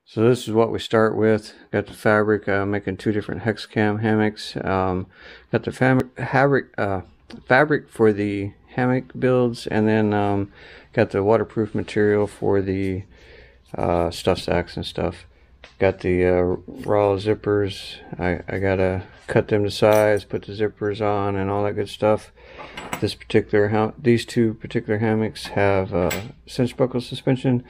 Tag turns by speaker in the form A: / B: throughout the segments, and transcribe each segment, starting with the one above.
A: So this is what we start with. Got the fabric, making two different hex cam hammocks. Got the fabric for the hammock builds, and then got the waterproof material for the stuff sacks and stuff. Got the raw zippers. I gotta cut them to size, put the zippers on, and all that good stuff. These two particular hammocks have cinch buckle suspension.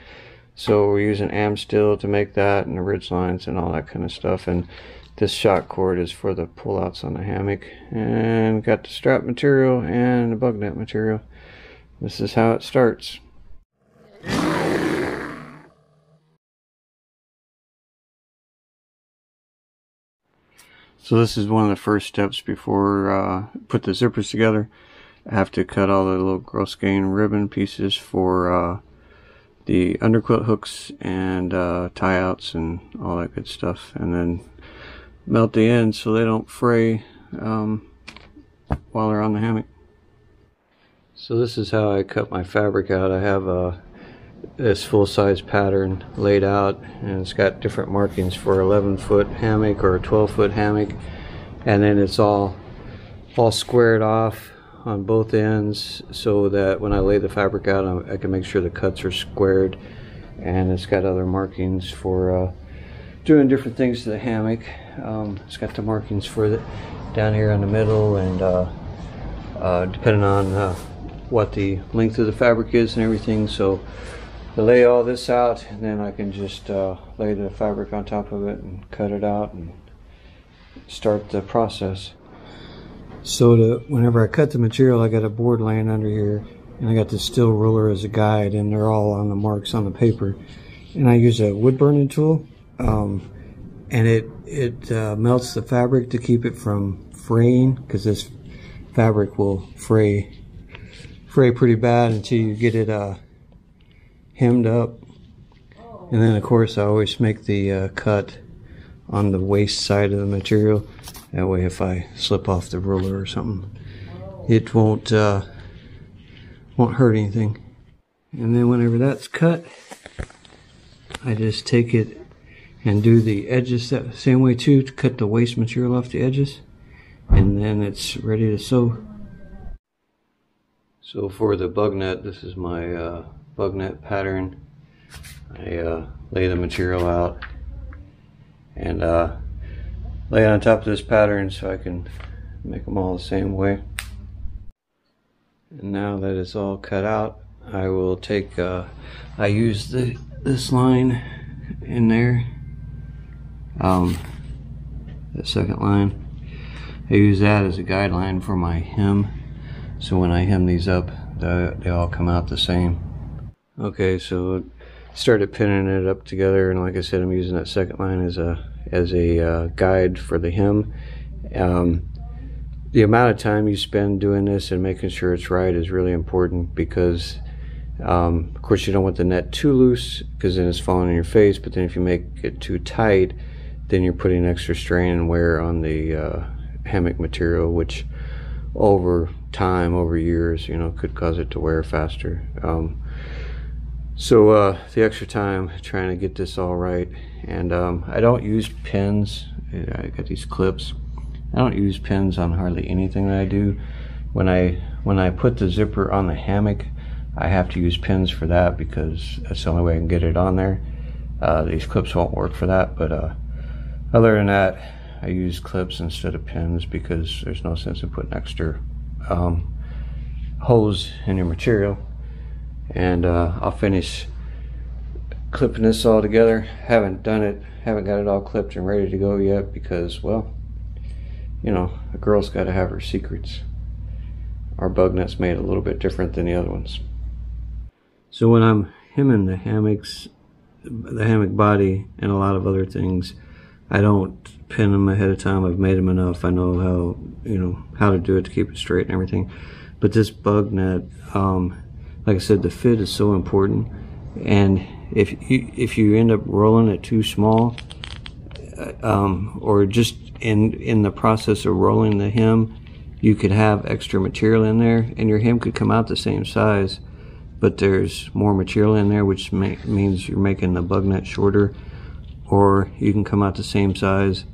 A: So we're using Amsteel to make that, and the ridge lines and all that kind of stuff. And this shock cord is for the pullouts on the hammock. And got the strap material and the bug net material. This is how it starts. So this is one of the first steps before put the zippers together. I have to cut all the little gross grain ribbon pieces for the underquilt hooks and tie outs and all that good stuff, and then melt the ends so they don't fray while they're on the hammock. So this is how I cut my fabric out. I have this full-size pattern laid out, and it's got different markings for 11-foot hammock or a 12-foot hammock, and then it's all squared off on both ends so that when I lay the fabric out, I can make sure the cuts are squared. And it's got other markings for doing different things to the hammock. It's got the markings for down here in the middle, and depending on what the length of the fabric is and everything. So I lay all this out, and then I can just lay the fabric on top of it and cut it out and start the process. So whenever I cut the material, I got a board laying under here, and I got the steel ruler as a guide, and they're all on the marks on the paper. And I use a wood burning tool, and it melts the fabric to keep it from fraying, because this fabric will fray pretty bad until you get it hemmed up. And then of course I always make the cut on the waist side of the material. That way if I slip off the ruler or something, it won't hurt anything. And then whenever that's cut, I just take it and do the edges that same way too, to cut the waste material off the edges, and then it's ready to sew. So for the bug net, this is my bug net pattern. I lay the material out and lay it on top of this pattern so I can make them all the same way. And now that it's all cut out, I will take, I use this line in there, that second line. I use that as a guideline for my hem, so when I hem these up, they all come out the same. Okay, so started pinning it up together, and like I said, I'm using that second line as a guide for the hem. The amount of time you spend doing this and making sure it's right is really important, because of course you don't want the net too loose, because then it's falling in your face, but then if you make it too tight, then you're putting extra strain and wear on the hammock material, which over time, over years, could cause it to wear faster. So the extra time trying to get this all right, and I don't use pins. I got these clips. I don't use pins on hardly anything that I do. When I put the zipper on the hammock, I have to use pins for that, because that's the only way I can get it on there. These clips won't work for that, but other than that, I use clips instead of pins, because there's no sense in putting extra holes in your material. And I'll finish clipping this all together. Haven't got it all clipped and ready to go yet, because, well, a girl's got to have her secrets. Our bug net's made a little bit different than the other ones. So when I'm hemming the hammocks, the hammock body, and a lot of other things, I don't pin them ahead of time. I've made them enough. I know how to do it to keep it straight and everything. But this bug net, like I said, the fit is so important, and if you end up rolling it too small, or just in the process of rolling the hem, you could have extra material in there, and your hem could come out the same size, but there's more material in there, which means you're making the bug net shorter. or you can come out the same size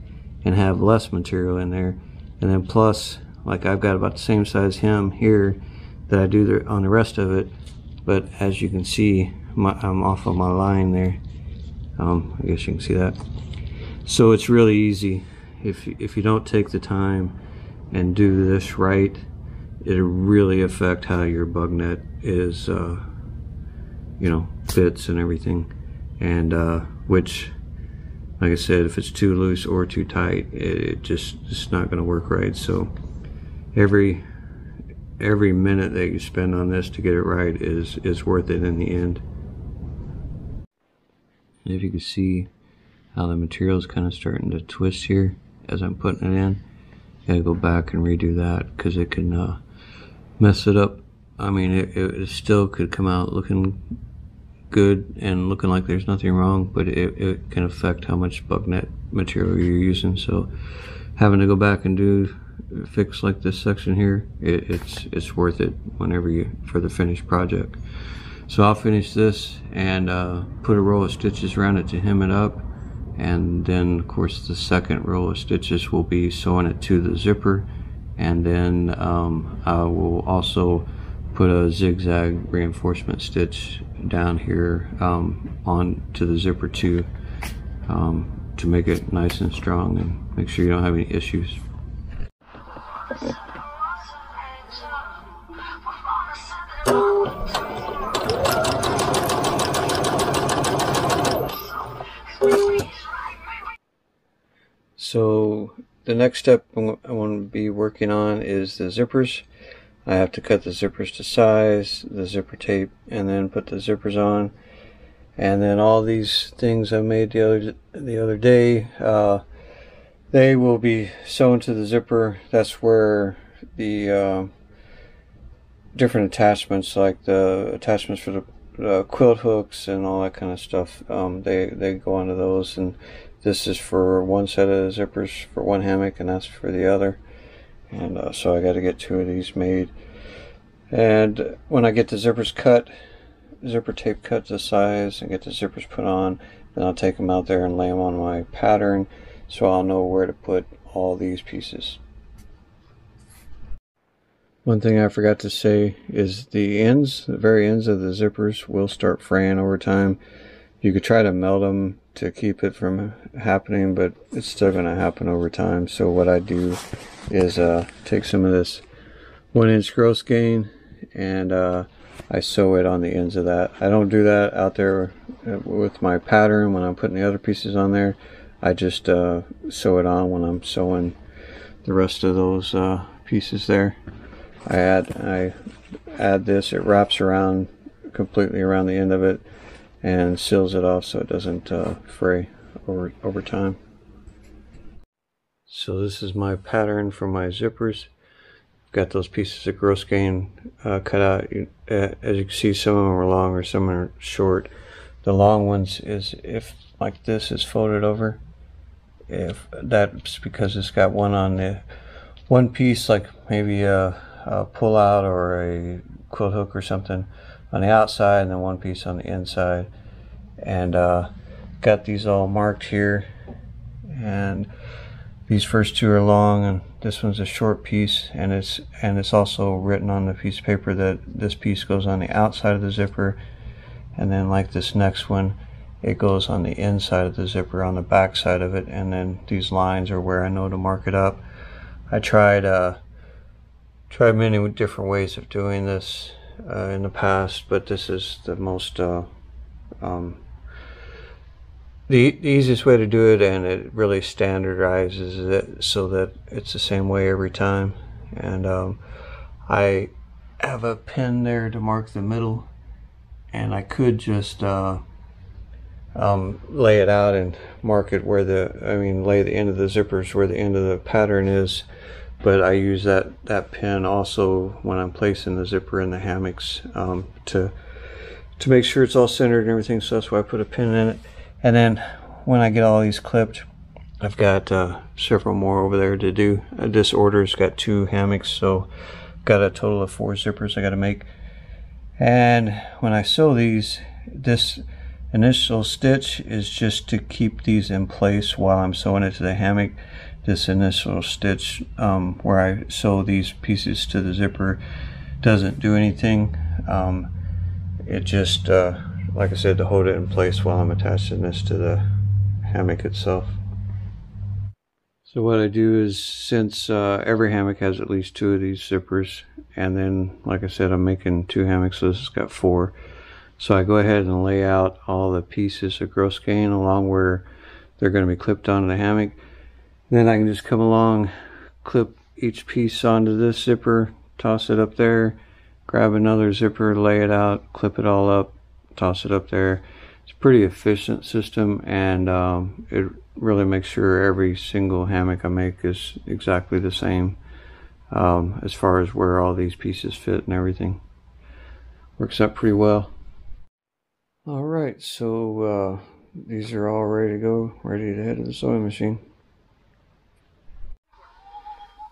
A: and have less material in there. And then plus, like I've got about the same size hem here that I do on the rest of it, but as you can see, I'm off of my line there. I guess you can see that. So it's really easy. If you don't take the time and do this right, it'll really affect how your bug net is, you know, fits and everything. And which, like I said, if it's too loose or too tight, it's not going to work right. So every minute that you spend on this to get it right is worth it in the end. And if you can see how the material is kind of starting to twist here as I'm putting it in, I gotta go back and redo that because it can mess it up. I mean, it still could come out looking good and looking like there's nothing wrong, but it can affect how much bug net material you're using. So having to go back and fix like this section here, it's worth it whenever for the finished project. So I'll finish this and put a row of stitches around it to hem it up, and then of course the second row of stitches will be sewing it to the zipper, and then I will also put a zigzag reinforcement stitch down here on to the zipper too, to make it nice and strong and make sure you don't have any issues. So the next step I want to be working on is the zippers. I have to cut the zippers to size, the zipper tape, and then put the zippers on. And then all these things I made the other day, they will be sewn to the zipper. That's where the different attachments, like the attachments for the quilt hooks and all that kind of stuff, they go onto those. And this is for one set of zippers for one hammock, and that's for the other. And so I got to get 2 of these made. And when I get the zippers cut, zipper tape cut to size, and get the zippers put on, then I'll take them out there and lay them on my pattern, so I'll know where to put all these pieces. One thing I forgot to say is the ends, the very ends of the zippers will start fraying over time. You could try to melt them to keep it from happening, but it's still going to happen over time. So what I do is take some of this 1-inch gross gain and I sew it on the ends of that. I don't do that out there with my pattern when I'm putting the other pieces on there. I just sew it on when I'm sewing the rest of those pieces there. I add this, it wraps around completely around the end of it and seals it off so it doesn't fray over time. So this is my pattern for my zippers. Got those pieces of gross gain cut out. As you can see, some of them are long or some are short. The long ones is if like this is folded over. If that's because it's got one piece, like maybe a pull out or a quilt hook or something on the outside, and then one piece on the inside. And got these all marked here, and these first 2 are long and this one's a short piece, and it's also written on the piece of paper that this piece goes on the outside of the zipper, and then like this next one, it goes on the inside of the zipper on the back side of it. And then these lines are where I know to mark it up. I tried many different ways of doing this in the past, but this is the most the easiest way to do it, and it really standardizes it so that it's the same way every time. And I have a pin there to mark the middle, and I could just lay it out and mark it where lay the end of the zippers where the end of the pattern is. But I use that pin also when I'm placing the zipper in the hammocks to make sure it's all centered and everything. So that's why I put a pin in it. And then when I get all these clipped, I've got several more over there to do. This order's got 2 hammocks, so got a total of 4 zippers I got to make. And when I sew these, this initial stitch is just to keep these in place while I'm sewing it to the hammock. This initial stitch where I sew these pieces to the zipper doesn't do anything. It just, like I said, to hold it in place while I'm attaching this to the hammock itself. So what I do is, since every hammock has at least 2 of these zippers, and then like I said, I'm making 2 hammocks, so this has got 4. So I go ahead and lay out all the pieces of gross skein along where they're going to be clipped onto the hammock. Then I can just come along, clip each piece onto this zipper, toss it up there, grab another zipper, lay it out, clip it all up, toss it up there. It's a pretty efficient system, and it really makes sure every single hammock I make is exactly the same as far as where all these pieces fit and everything. Works out pretty well. Alright, so these are all ready to go, ready to head to the sewing machine.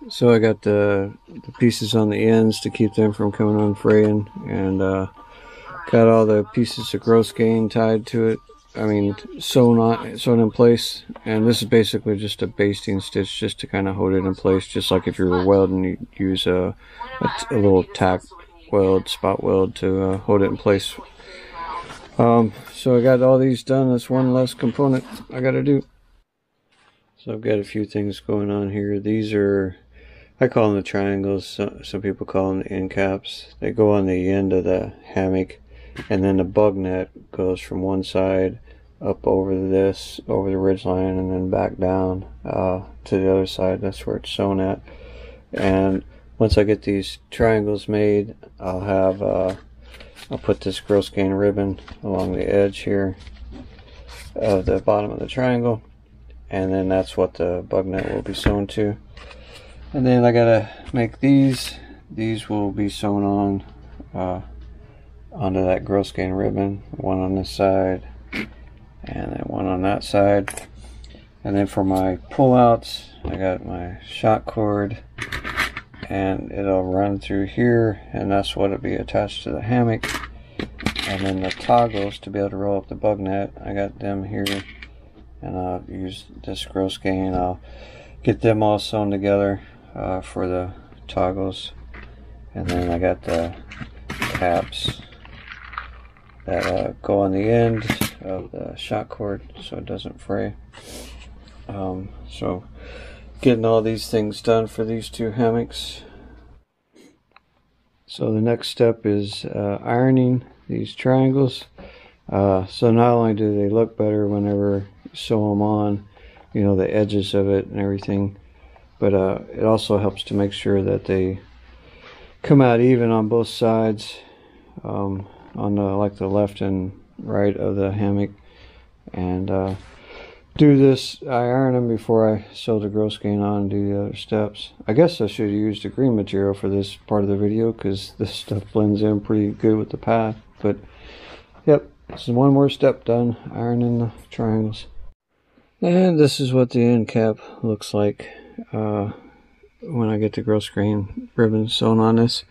A: So I got the pieces on the ends to keep them from coming unfraying, and got all the pieces of gross skein tied to it. I mean, sewn in place, and this is basically just a basting stitch just to kind of hold it in place, just like if you were welding, you use a little tack weld, spot weld to hold it in place. So I got all these done. That's one less component I got to do. So I've got a few things going on here. These are, I call them the triangles. Some people call them the end caps. They go on the end of the hammock, and then the bug net goes from one side up over this, over the ridge line, and then back down to the other side. That's where it's sewn at. And once I get these triangles made, I'll put this gross skein ribbon along the edge here of the bottom of the triangle, and then that's what the bug net will be sewn to. And then I gotta make these. These will be sewn on onto that gross skein ribbon, one on this side and then one on that side. And then for my pullouts, I got my shot cord, and it'll run through here, and that's what it'll be attached to the hammock. And then the toggles to be able to roll up the bug net, I got them here, and I'll use this gross skein. I'll get them all sewn together for the toggles. And then I got the caps that go on the end of the shot cord so it doesn't fray. So getting all these things done for these 2 hammocks. So the next step is ironing these triangles. So not only do they look better whenever you sew them on, you know, the edges of it and everything, but it also helps to make sure that they come out even on both sides, on the, like the left and right of the hammock. And do this, I iron them before I sew the gross skein on and do the other steps. I guess I should have used the green material for this part of the video, because this stuff blends in pretty good with the path. But yep, this is one more step done, ironing the triangles. And this is what the end cap looks like when I get the gross skein ribbon sewn on this.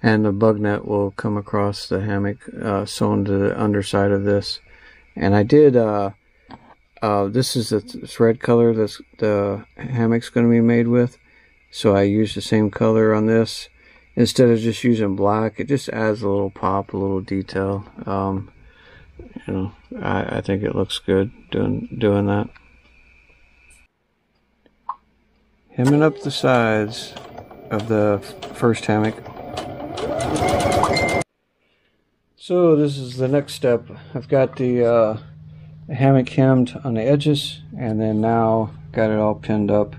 A: And the bug net will come across the hammock, sewn to the underside of this. And I did, this is the thread color that the hammock's going to be made with. So I used the same color on this. Instead of just using black, it just adds a little pop, a little detail. You know, I think it looks good doing that. Hemming up the sides of the first hammock. So this is the next step. I've got the hammock hemmed on the edges, and then now got it all pinned up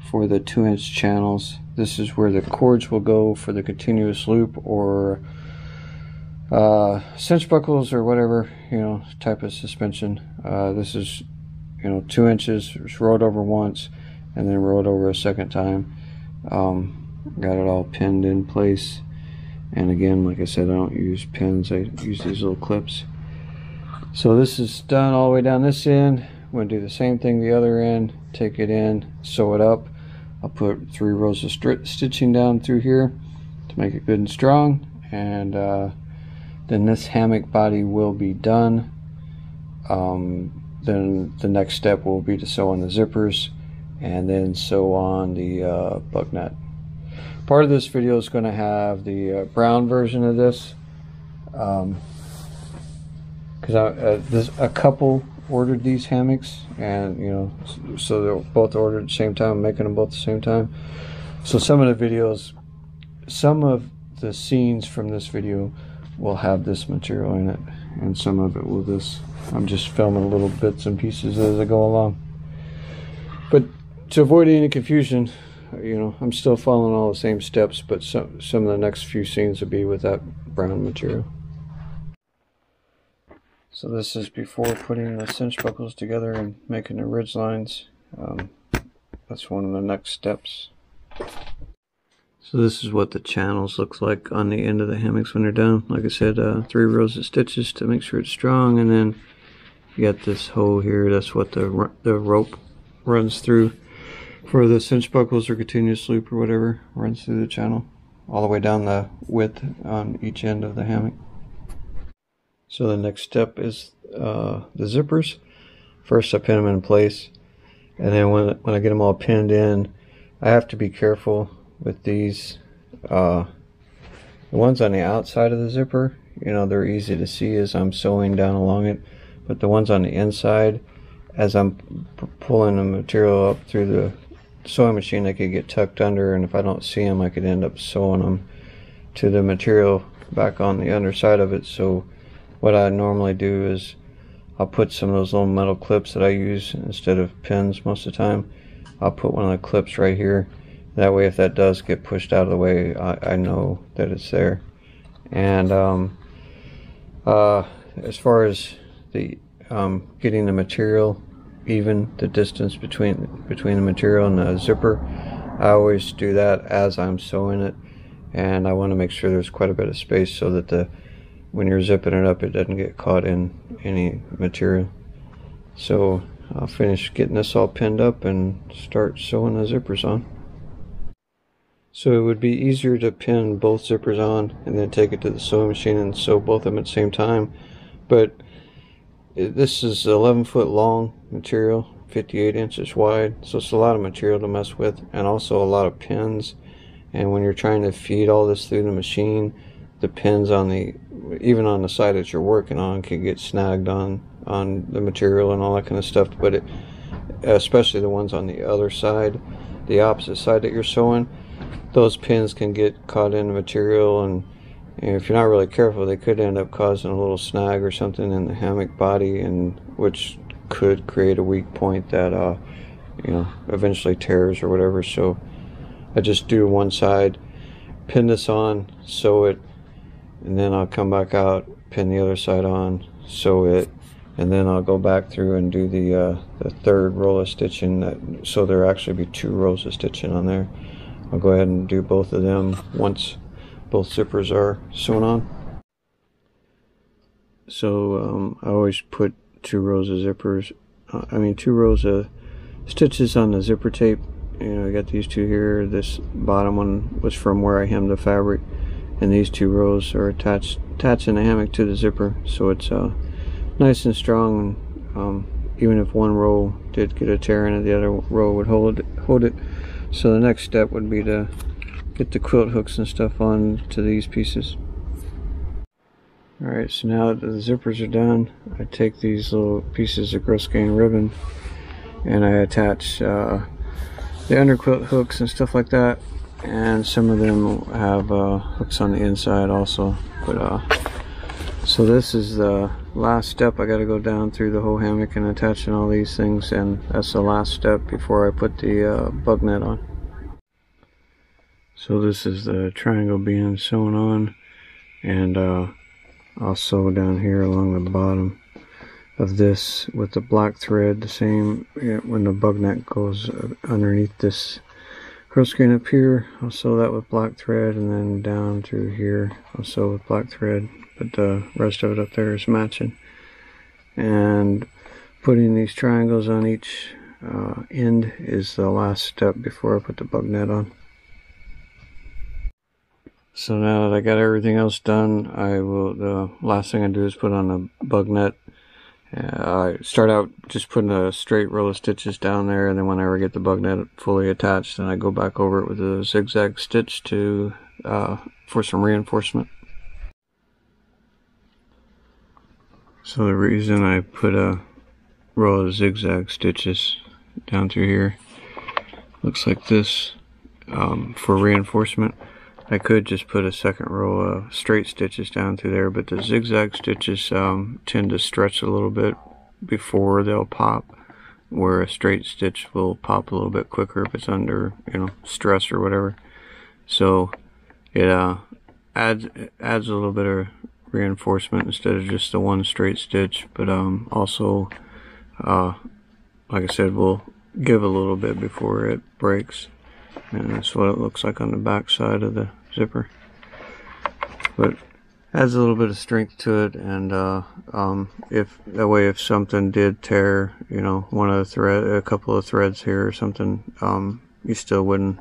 A: for the 2-inch channels. This is where the cords will go for the continuous loop, or cinch buckles, or whatever, you know, type of suspension. This is, you know, 2 inches, it's rolled over once and then rolled over a second time. Got it all pinned in place. And again, like I said, I don't use pins, I use these little clips. So this is done all the way down this end. I'm going to do the same thing the other end, take it in, sew it up. I'll put 3 rows of stitching down through here to make it good and strong. And then this hammock body will be done. then the next step will be to sew on the zippers and then sew on the bug net. Part of this video is going to have the brown version of this, because a couple ordered these hammocks, and so they're both ordered at the same time, making them both at the same time. So some of the videos, some of the scenes from this video will have this material in it, and some of it will this. I'm just filming little bits and pieces as I go along. But to avoid any confusion, I'm still following all the same steps, but some of the next few scenes will be with that brown material. So this is before putting the cinch buckles together and making the ridge lines. That's one of the next steps. So this is what the channels looks like on the end of the hammocks when they're done. Like I said, 3 rows of stitches to make sure it's strong, and then you got this hole here. That's what the rope runs through for the cinch buckles or continuous loop or whatever, runs through the channel all the way down the width on each end of the hammock. So the next step is the zippers. First I pin them in place, and then when I get them all pinned in, I have to be careful with these. The ones on the outside of the zipper, they're easy to see as I'm sewing down along it, but the ones on the inside, as I'm pulling the material up through the sewing machine, they could get tucked under, and if I don't see them, I could end up sewing them to the material back on the underside of it. So what I normally do is I'll put some of those little metal clips that I use instead of pins most of the time. I'll put one of the clips right here. That way if that does get pushed out of the way, I know that it's there. And as far as the getting the material even, the distance between the material and the zipper, I always do that as I'm sewing it, and I want to make sure there's quite a bit of space so that when you're zipping it up, it doesn't get caught in any material. So I'll finish getting this all pinned up and start sewing the zippers on. So it would be easier to pin both zippers on and then take it to the sewing machine and sew both of them at the same time, but this is 11-foot long material, 58 inches wide, so it's a lot of material to mess with, and also a lot of pins. And when you're trying to feed all this through the machine, the pins even on the side that you're working on can get snagged on the material and all that kind of stuff. But especially the ones on the other side, the opposite side that you're sewing, those pins can get caught in the material, and if you're not really careful, they could end up causing a little snag or something in the hammock body, and which could create a weak point that eventually tears or whatever. So I just do one side, pin this on, sew it, and then I'll come back out, pin the other side on, sew it, and then I'll go back through and do the third row of stitching. So there'll actually be 2 rows of stitching on there. I'll go ahead and do both of them once both zippers are sewn on. So I always put 2 rows of zippers, 2 rows of stitches on the zipper tape. I got these 2 here. This bottom one was from where I hemmed the fabric, and these 2 rows are attaching the hammock to the zipper, so it's nice and strong. Even if one row did get a tear in it, the other row would hold it. So the next step would be to get the quilt hooks and stuff on to these pieces. Alright, so now that the zippers are done, I take these little pieces of grosgrain ribbon and I attach the underquilt hooks and stuff like that, and some of them have hooks on the inside also. But so this is the last step. I got to go down through the whole hammock and attaching all these things, and that's the last step before I put the bug net on. So this is the triangle being sewn on, and I'll sew down here along the bottom of this with the black thread, the same when the bug net goes underneath this grosgrain up here. I'll sew that with black thread, and then down through here I'll sew with black thread, but the rest of it up there is matching. And putting these triangles on each end is the last step before I put the bug net on. So now that I got everything else done, the last thing I do is put on the bug net, I start out just putting a straight row of stitches down there, and then whenever I get the bug net fully attached, then I go back over it with a zigzag stitch to for some reinforcement. So the reason I put a row of zigzag stitches down through here, looks like this, for reinforcement. I could just put a second row of straight stitches down through there, but the zigzag stitches tend to stretch a little bit before they'll pop, where a straight stitch will pop a little bit quicker if it's under, stress or whatever. So it adds a little bit of reinforcement instead of just the one straight stitch, but also, like I said, will give a little bit before it breaks. And that's what it looks like on the back side of the zipper. But adds a little bit of strength to it, and if that way, if something did tear, one of the thread, a couple of threads here or something, you still wouldn't.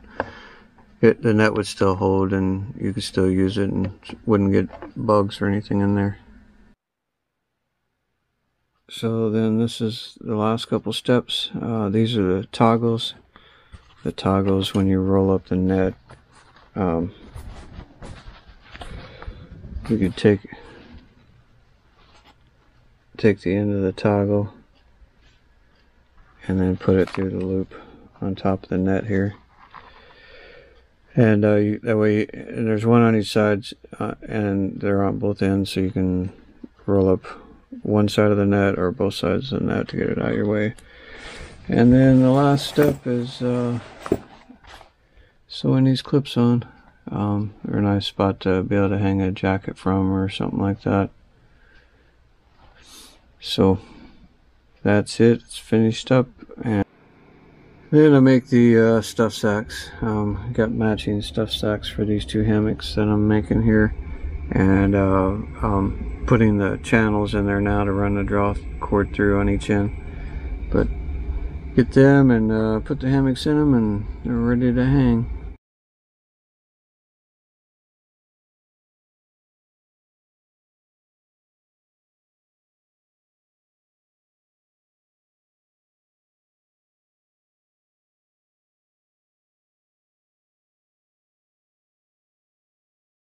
A: The net would still hold, and you could still use it, and wouldn't get bugs or anything in there. So then this is the last couple steps. These are the toggles. The toggles, when you roll up the net, you could take the end of the toggle and then put it through the loop on top of the net here, and that way, and there's one on each side, and they're on both ends, so you can roll up one side of the net or both sides of the net to get it out of your way. And then the last step is sewing these clips on. They're a nice spot to be able to hang a jacket from or something like that. So that's it. It's finished up. And then I make the stuff sacks. Got matching stuff sacks for these two hammocks that I'm making here, and putting the channels in there now to run the draw cord through on each end. But get them and put the hammocks in them, and they're ready to hang.